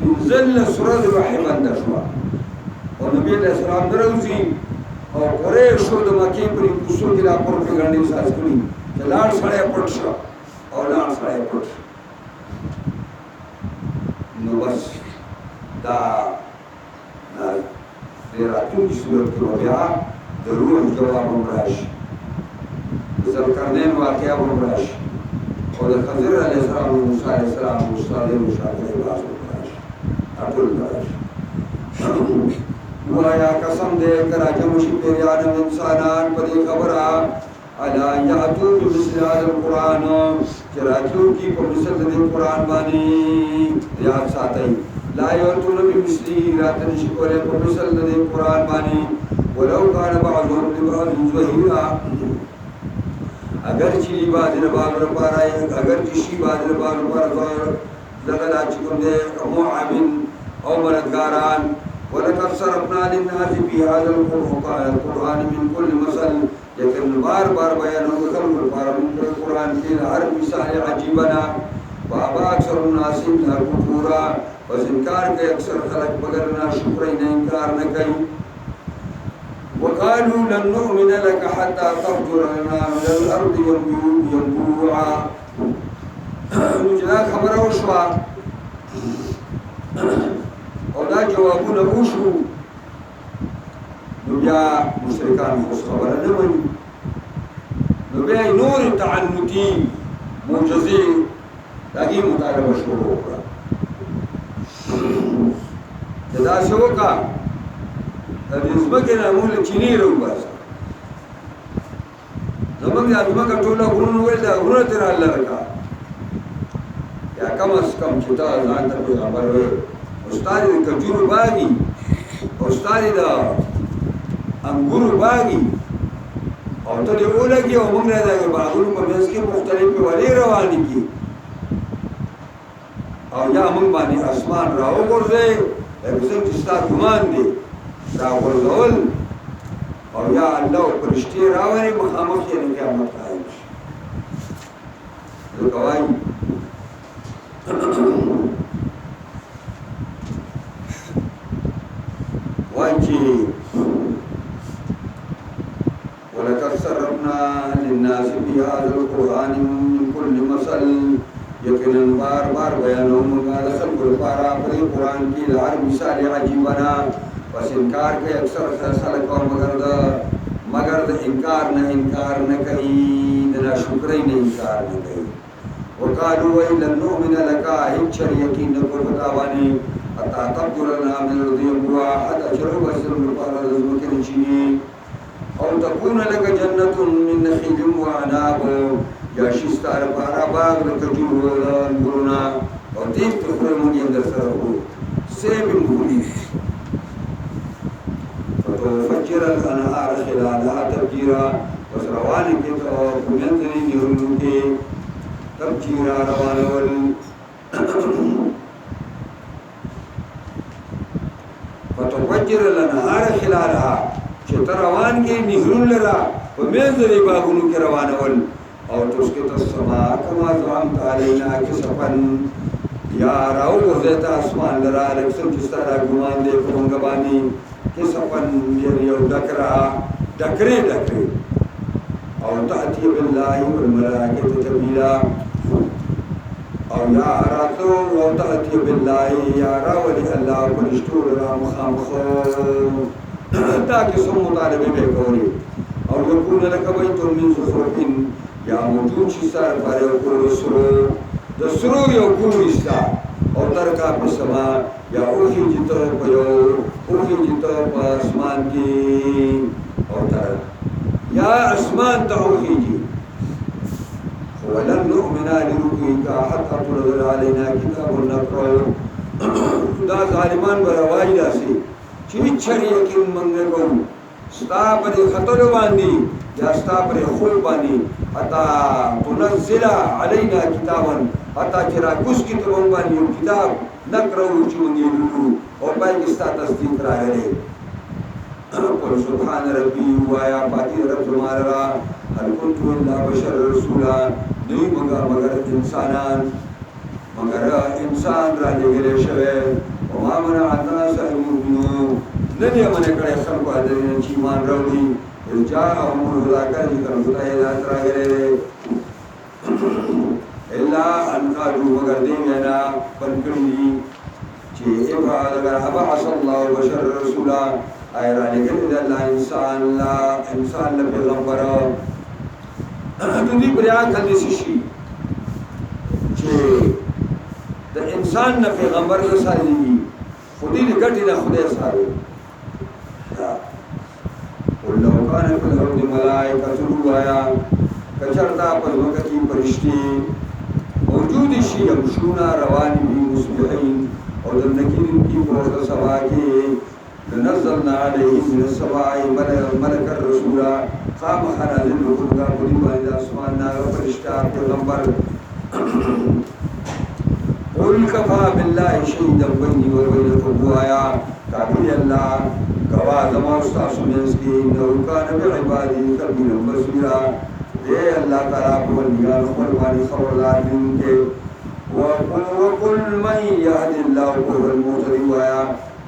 پنځل سورې وحی بنده شوه او نبي علیه السلام دروځي او قریشو د مکې پرې کوڅو کې دا پروپاګاندا ساز کړي چې لاړ سړی پټ شو او لاړ سړی پټ شو نو بس دا د راتلونکي صورت کې بیا د روح جواب هم راشي د ذوالقرنین واقعه هم راشي او د خضر علیه السلام او موسی علیه السلام او استاد مشابه باز هم راشي ټول راشي وایا قسم دې کرا جمشي پیران انسانان په دې خبره الا یاتو بمثل هذا القران چې راتلو کې په مثل دې قران باندې یاد ساتي لا یاتو بمثله راتل شي کوله په مثل دې قران باندې ولو كان بعضهم لبعض ظهيرا اگر چې بعض نه بعض لپاره اگر چې شي بعض نه بعض لپاره دغه چې کوم دې معاون او مددګاران ولقد صرفنا للناس في هذا القرآن من كل مثل لیکن بار بار بیانوں کو خلق القرآن کی ہر مثال عجیبنا بابا اکثر الناس الا کفورا بس انکار کے اکثر خلق مگر نہ شکر نہ انکار نہ کئی وقالوا لن نؤمن لك حتى تفجر لنا من الارض ينبوعا مجھے خبر وشوا او دا جوابونه وشو نو بیا مشرکان خو خبره نه مني نو بیا نور تعنتي معجزې دغې مطالبه شروع وکړه چې داسې وکړه د دې ځمکې نه موږ له چینې راوباسه زموږ دا ځمکه ټوله غرونه ول دا غرونه ترې رالره کړه یا کم از کم چې تا ځان ته پیغمبر وایي استاد د کجورو باغی استاد د انګورو باغی او ته دی ولګي او موږ نه دا باغونو په منځ کې مختلفې وړې روانې کی او یا موږ باندې اسمان راو ورځي لکه څنګه چې ستا ګمان دی دا ورځول او یا الله پرشتي راوړي مخامخ یې نه قیامت قائم شي نو کوي واجي ولقد صرفنا للناس في هذا القرآن من كل مثل یقینا بار بار بیانوں موږ د خلکو لپاره په قرآن کې د هر مثال عجیبنا پس انکار کوي اکثر خلک مگر د انکار نه کوي د ناشکرۍ نه انکار نه کوي وقالوا لن نؤمن لك هیڅ یقین نه کوو په تا باندې حتى تفجر لنا من الأرض ينبوعا حتى شرب السلم لقال رزمك نشيني أو تكون لك جنة من نخيل وعناب يا شستار بارا باغ لكجور ولنبرنا وتيب تخرمون يندر سره سيب مهولي فتفجر الأنهار خلالها تفجيرا وسرواني كتا ومنزلي نهرنوكي تفجيرا روانوال فتفجر الانهار خلالها چې روان کې نهرون لرا په منځري باغونو کې روانول او تسقط السماء كما زعمت علينا كسفن یا راو ورته اسمان لرا لکه چې ستاره ګمان دې کومګ باندې كسفن یو ډکرې او تأتي بالله والملائكة تبيلا او یا راتو او تأتي بالله یا راولی اللہ پرشتور را مخامخو تاکہ سم مطالبے بے کوری او یکون لکا بیتون من زخرفین یا موجود شیستار پارے اکور سرو دا سرو یا اکور استا او ترکا پسما یا اوخی جتا پیو اوخی جتا پا اسمان کی او ترک یا اسمان تا اوخی جی ولن نؤمن لرقيك حتى تنزل علينا كتاب نقرأه دا ظالمان بروائی دا سی چیچ چر یقین منگنے کو ستا پر خطر باندی یا ستا پر خوب باندی حتی تنزل علینا کتابا حتی چرا کس کتابوں باندی یو کتاب نقرأه چونگی لولو اور بائی کستا تصدیق رہے لے قل سبحان ربی وایا پاکی رب زمارا هل كنت الا بشر رسولا نہیں مگر انسان را لگلے شوے وما منع الناس ان يؤمنوا لن يمنع کڑے خلق ادرین چیمان روڑی جاءهم الهدى کلی کر خدا ہدایت را گلے الا ان قالوا مگر دینا بنکڑی چی ابعاد اگر ابعث اللہ بشر رسولا آئے را لگلے اللہ انسان لپیغمبر تدی بریان کلی سشی چه د انسان نه پیغمبر رسالي خودی لګټي نه خدای سره ولو کان په الارض ملائکه روایا کچرتا په وخت کې فرشتي موجود شي يمشونا روان دي مصبحين او د نکیر کی په سبا کې نزلنا عليهم من السماء ملك الرسول قام خنازل وکړه په دې باندې اسمان نه فرشتہ پیغمبر قل كفى بالله شهيدا بيني وبينكم وایا کافی اللہ گواہ زما استاد سنسکی انه كان بعباده خبيرا بصيرا اے اللہ تعالی کو نیان قربانی خبردار دین کے وقل من يهد الله هو المهتدي وایا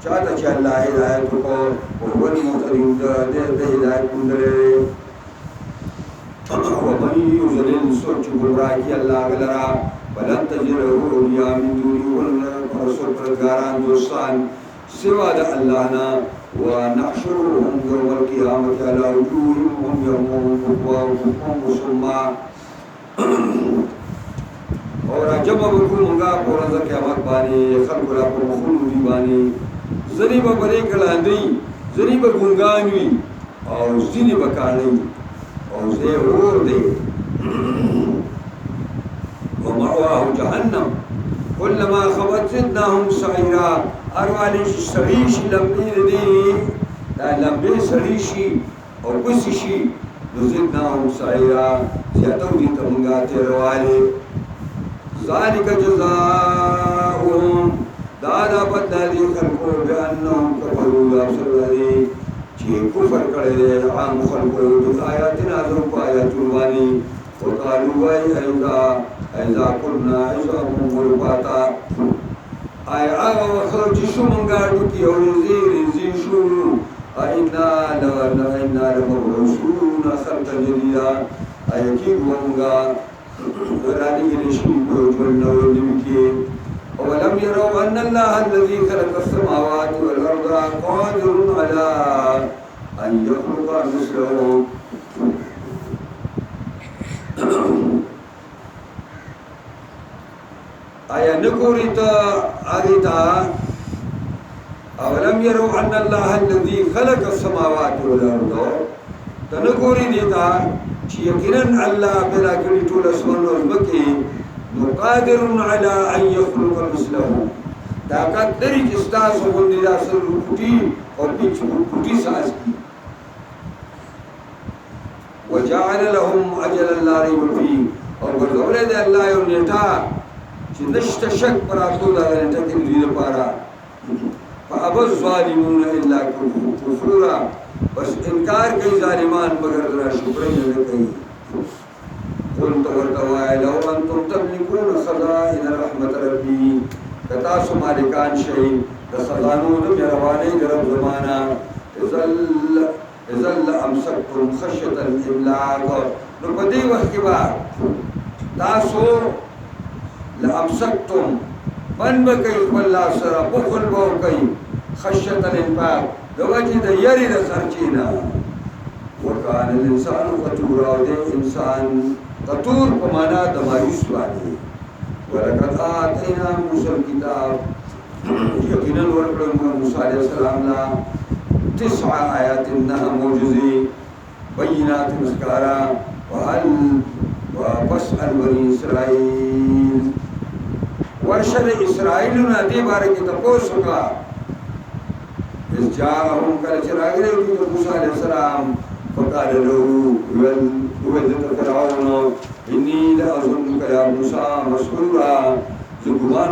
چاہتا چا اللہ ہدایت کو هو المهتدي دے ہدایت کندرے ومن يضلل سوچ گمراہ کی اللہ گلرا ولن تجد له اولیاء من دونه ورسول پرگاران دوستان سوا د اللہ نا ونحشرهم يوم القيامة على وجوههم وهم مسلما اور جمع بکومنگا پورا قیامت بانی خلق را پر مخلوق دی بانی زنی با بری کلاندی زنی با گنگانوی اور زنی با کانی اور زی اور دی ومأواه جهنم كلما خبت زدناهم سعيرا أروالي سريش لمبير دي لا لمبير سريشي أو بسيشي نزدناهم سعيرا زيادو دي تمنغات روالي ذلك جزاؤهم دادا بدالي خلقوا بأنهم كفروا بأبصر چه کفر کرے عام خلقوا بآياتنا ذوق آيات الواني وقالوا ایزا کرنا عظام غرباتا آئی آغا وخلق جشو منگاڑو کی اور رزی شروع اینا لمبرسون خلقا جدیدا آئی کی گوانگا رانی گرشی جولنا ونمکی ولم يروا أن الله الذي خلق السماوات والأرض قادر على أن يخلق مثلهم آیا نگوری تا آگی تا اولم یرو ان اللہ الذی خلق السماوات والارض تا نگوری دیتا چی یقیناً اللہ پیدا کری طول اسمان و ازمکی نقادر علی ان یخلق مثلہ طاقت دری کستاس و بندی دا سر رکھتی اور پیچ رکھتی ساز کی وجعل لهم اجلا لا ریب فیہ اور گردولے دے اللہ یو نیٹا چی نشت شک پر آتو دا نیٹا کی دید پارا فابا الظالمون الا کفورا بس انکار کئی ظالمان مگر ذرا شکرین لکئی قلت ورطوائی لو انتم تملکون خزائن رحمت ربی کتاسو مالکان شئی خزانون میروانی درب زمانا ازل امسکتم خشیت الاملاک نپدی وقت کی بار تاسو لامسکتم من بکی واللہ سر بخل بو کئی خشیت الانفاق دوجی دا یری دا خرچینا وکان الانسان قطورا دے انسان قطور پمانا دمایوس بانی ولقد آتینا موسیٰ الكتاب یقیناً ورقلن موسیٰ علیہ السلام لا 9 آیات انہا موجزی بینات مسکارا وهل فاسأل بني إسرائيل ورشد إسرائيل نادي بارك تقوسك إذ جاءهم كالشراغ موسى عليه السلام فقال له ولد فرعون إني لأظنك يا موسى مسحورا زبان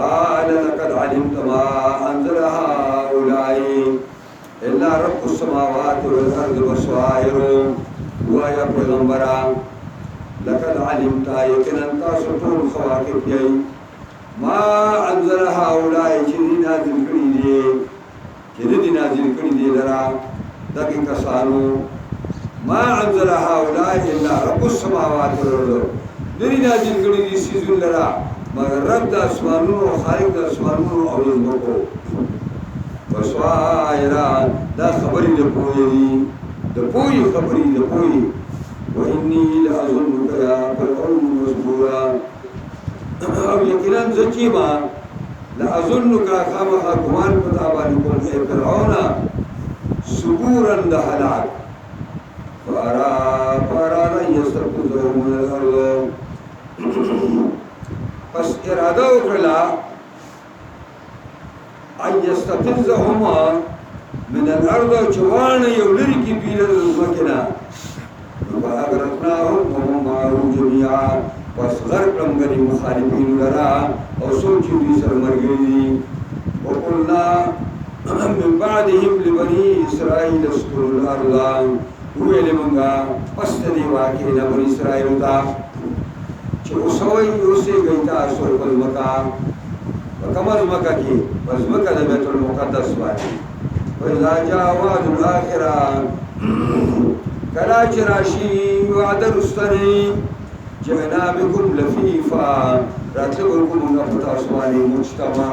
قال لقد علمت ما أنزل هؤلاء إلا رب السماوات والأرض بصائر ويا پیغمبرا لقد علمت يقين أنت سطور خواكب جاي ما أنزل هؤلاء جدي نازل كريدي جدي نازل كريدي لرا دقي كسانو ما أنزل هؤلاء إلا رب السماوات والأرض جدي نازل كريدي سيزون لرا مگر رب دا اسمانون و خالق دا اسمانون و زمکو بصائران دا خبری دا پوئی دا پوئی خبری دا پوئی وإني لأظنك يا فرعون مسبورا او یقیناً زچیما لأظنك خامخا گمان پتابانکم اے فرعون سبورا دا حلاک فأرانا يستفزهم من الأرض بس اراده وکړه ان يستفزهما من الارض جوان يولري کی بیل مکنا فاغرقناهم وهم معهم جميعا بس غرقم غني مخالفين لرا او سوچ دي سر مرګي وقلنا من بعدهم لبني اسرائيل اسكنوا الارض ويلمغا پس دي واکه بني اسرائيل تا وسوي يوسي غيتا سور بالمكا وكمل مكا كي بس مكا ده بيت المقدس باندې واذا جاء وعد الاخره كلا راشي وعد رستني جئنا بكم لفيفا راتلكم من فتاسواني مجتمع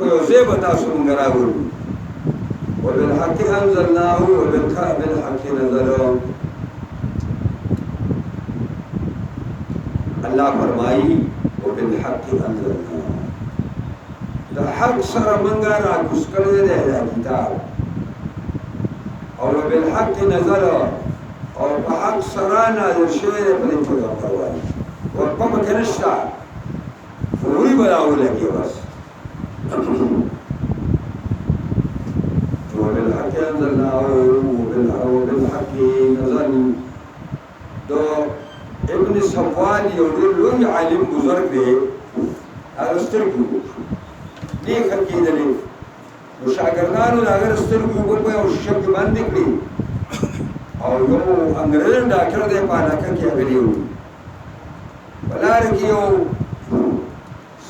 ويوزي بتاسون غراغور وبالحق انزلناه وبالحق نزله اللہ فرمائی وبالحق انزلنا دا حق سر منگا را کسکلے دے دا کتاب اور وبالحق نزل اور بحق سرا نازل شوئے دے پلے پیغمبر والی اور پم کنشتا فوری بلاو لگی بس وبالحق انزلنا وبالحق نزل دو ابن صفوان یو ډېر لوی عالم بزرګ دی هغه سترګو لیکل کېدلې نو شاګردانو د هغه سترګو په یو شیشه کې باندې کړي او یو انګریز ډاکټر دی په علاقه کې راغلی و په لاره کې یو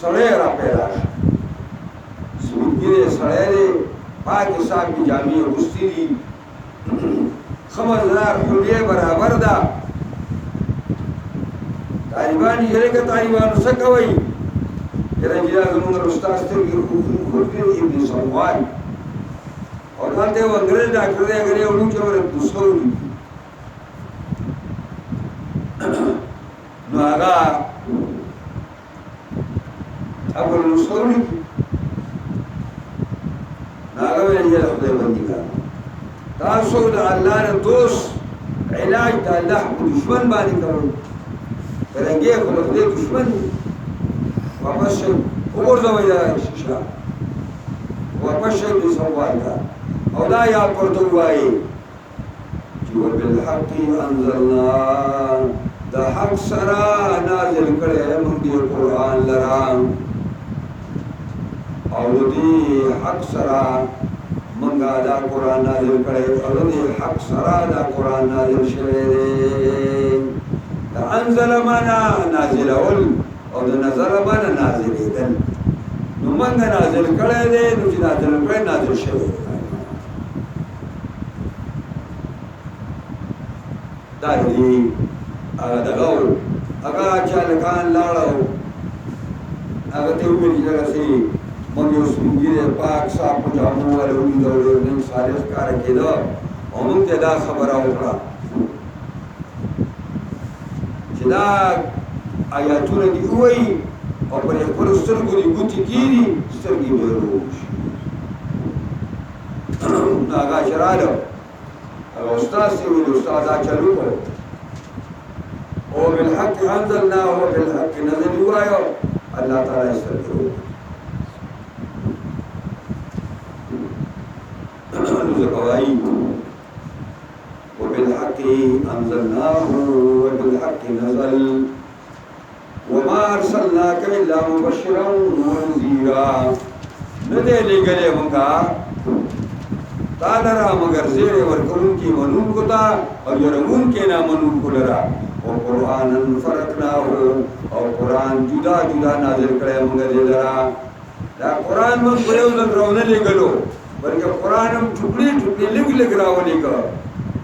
سړی را پیدا شو سپین ږیری سړی دی پاکې صافې جامې اغوستې دي ښه مزدار حلیه برابر ده طالبان یې که طالبانو څه کوي یره جلا زموږ استاد سترګې خوږې ابن صفوان او دلته یو انګریز ډاکټر دی هغه یو لوی چور دوسرو نو هغه ابو المسعود هغه ویل یې خدای باندې کار تاسو د الله نه دوست علاج د الله په دشمن باندې کوئ فرنگی خلق دے دشمن واپس شد وګرځوي دا شیشه واپس شد دې سوال دا او دا یا پرته وایي چې وبالحق انزلنا دا حق سره نازل کړی موږ دې قرآن لرا او دې حق سره موږ دا قرآن نازل کړی او دې حق سره دا قرآن نازل شوی دی انزل مانا نازل اول او د نظر مانا نازل ایدن نو منگا نازل کرده ده نو چی نازل کرده نازل شده دا دی اگا دغاو اگا چالکان لارو اگا تیومی جگہ سی منگی اس منگیر پاک صاحب جامو والا ہوئی دوڑے نیم سالس کارکی دا او منگ تیدا خبر آوکرا دا آیاتونه دی وای او پر خپل سترګو دی ګوتی کیږي سترګې به روش هغه شراله هغه استاد سی ویل استاد چلو کو او بالحق انزلناه وبالحق نزل وایو الله تعالی استغفر زکوای وبالحق انزلناه وبالحق نزل وما ارسلناك الا مبشرا ونذيرا ندې لګلې مونږه تعالی را مگر زیر ورکون کی منون کو تا او يرمون کې نه منون کو لرا او قران فرقناه او قران جدا جدا نازل کړه مونږ دې لرا دا قران مونږ په یو ځل راونه لګلو بلکې قران هم ټوکړي ټوکړي لګ راولې کا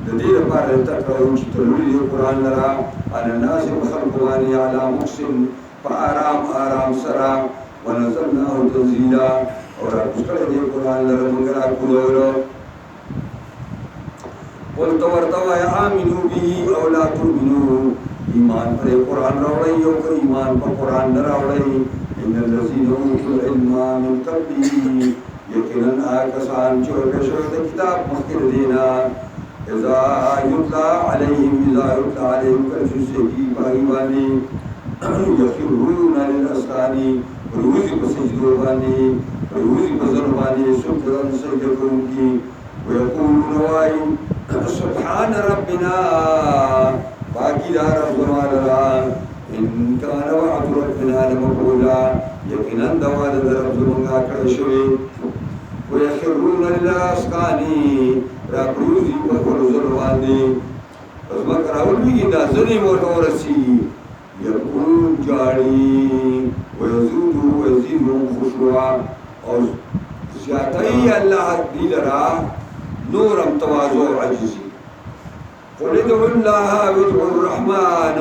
د دې لپاره تکرار چې تلوي قران لرا ان الناس خلق واني على مقسم فارام آرام سرا ونزلناه تنزيلا اور اسکل دې قران لرا مونږ را کولو قل تورتوا یا آمنو به او لا تؤمنو ایمان پر قرآن راوڑی او که ایمان پر قرآن نراوڑی ان الذین اوتوا العلم من قبله یقینا آکسان چورکشوت کتاب مخیر دینا اذا یتلا علیہم کلفی باغیبانی یخرون للاسکانی روزی پسجدو بانی روزی پزربانی سکرن سجدون کی ویقولون وائی سبحان ربنا باقی دار ربنا ان كان وعد ربنا لمفعولا یقینا دوال رب زمانہ کړی شوی ويخرون للاسقان را پروزی په ورزل باندې پس مکر اولوی دا زنی ورورسی یقول جاری ويزيدهم خشوعا او زیاتای الله دی لرا نورم تواضع عجزي قل ادعوا الله وادعوا الرحمن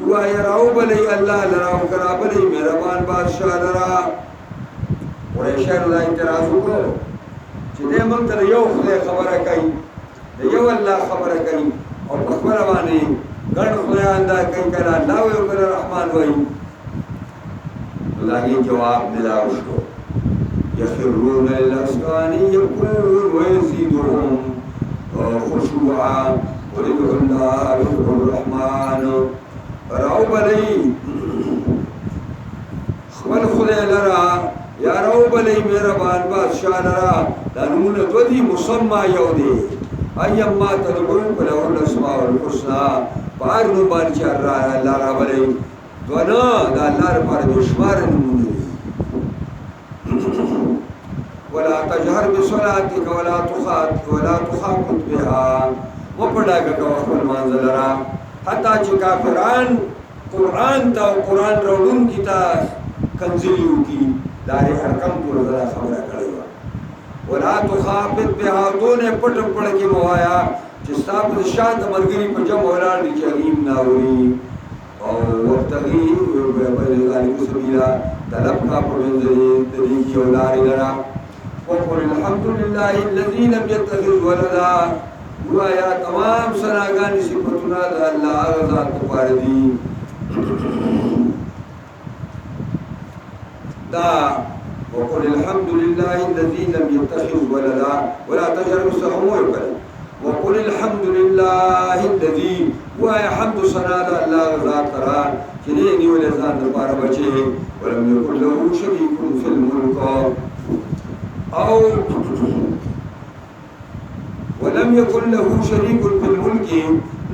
ويراو بلي الله لراو کرا بلي مهربان بادشاہ لرا قریشان لا اعتراض کو چې دې مونږ ته یو خدای خبره کوي یو الله خبره کوي او په خبره باندې ګڼ خدایان دا کوي کړه الله او رحمان وایي لکه جواب ملاو شو يخرون للأسقان يبكون ويزيدهم خشوعا ولدعوا الله وادعوا الرحمن راو بلي خبر خدای لرا یا راو بلي مهربان بادشاہ لرا دانون دودی مسمى یو دی ایما تدعون فله الاسماء الحسنى بار نو بادشاہ لرا بلي دونا دا الله پر بشمار نمونه ولا تجهر بصلاتك ولا تخافت بها وپڑھاګه کو خپل منزل را حتی چې کافران قران ته قران راوړون کی تا کنزلیو کی دار حکم ټول دا خبره کړی ولا تخافت بها دون پټ پړ کی موایا چې ستاسو شاد مرګري په جمع ولاړ دي چې علیم ناوري او وقتغي بلغالي سبيلا طلب کا پرنځي د دې کې ولاري لرا وقل الحمد لله الذي لم يتخذ ولدا ويا تمام سناګان صفاتنا د الله ذات لپاره دي دا وقل الحمد لله الذي لم يتخذ ولدا ولا تجهر بالسهو وقل الحمد لله الذي ويا حمد سنا د الله ذات ترى كني ولزان لپاره بچي ولم يكن له شريك في الملك او ولم يكن له شريك في الملك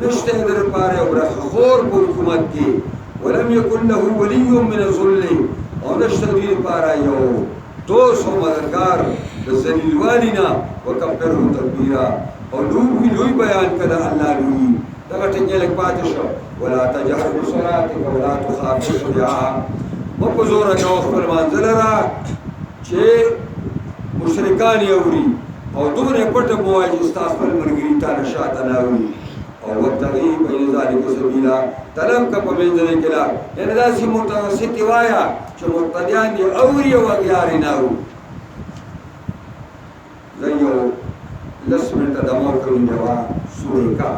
نشته در پاره برخور په حکومت کې ولم يكن له ولي من الذل او نشته در پاره یو دوست او مددگار د ذلیل والینا وکبره تکبیرا او لوی بیان کړه الله لوی دا ټینګه لک پاتې شو ولا تجهر بصلاتك ولا تخافت بها وبزور کا خپل منزل را چې مشرکان یوري او دومره پټه مواجه استغفر مرګري تا نشاته ناوي او وبتغي بين ذلك سبيلا طلب کا پمنځنه کلا ان داسي متوسط وایا چې مقتدیان دي اوري او غیار ناو زيو لسمه تدمر کوي جواب سورې کا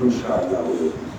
ان شاء الله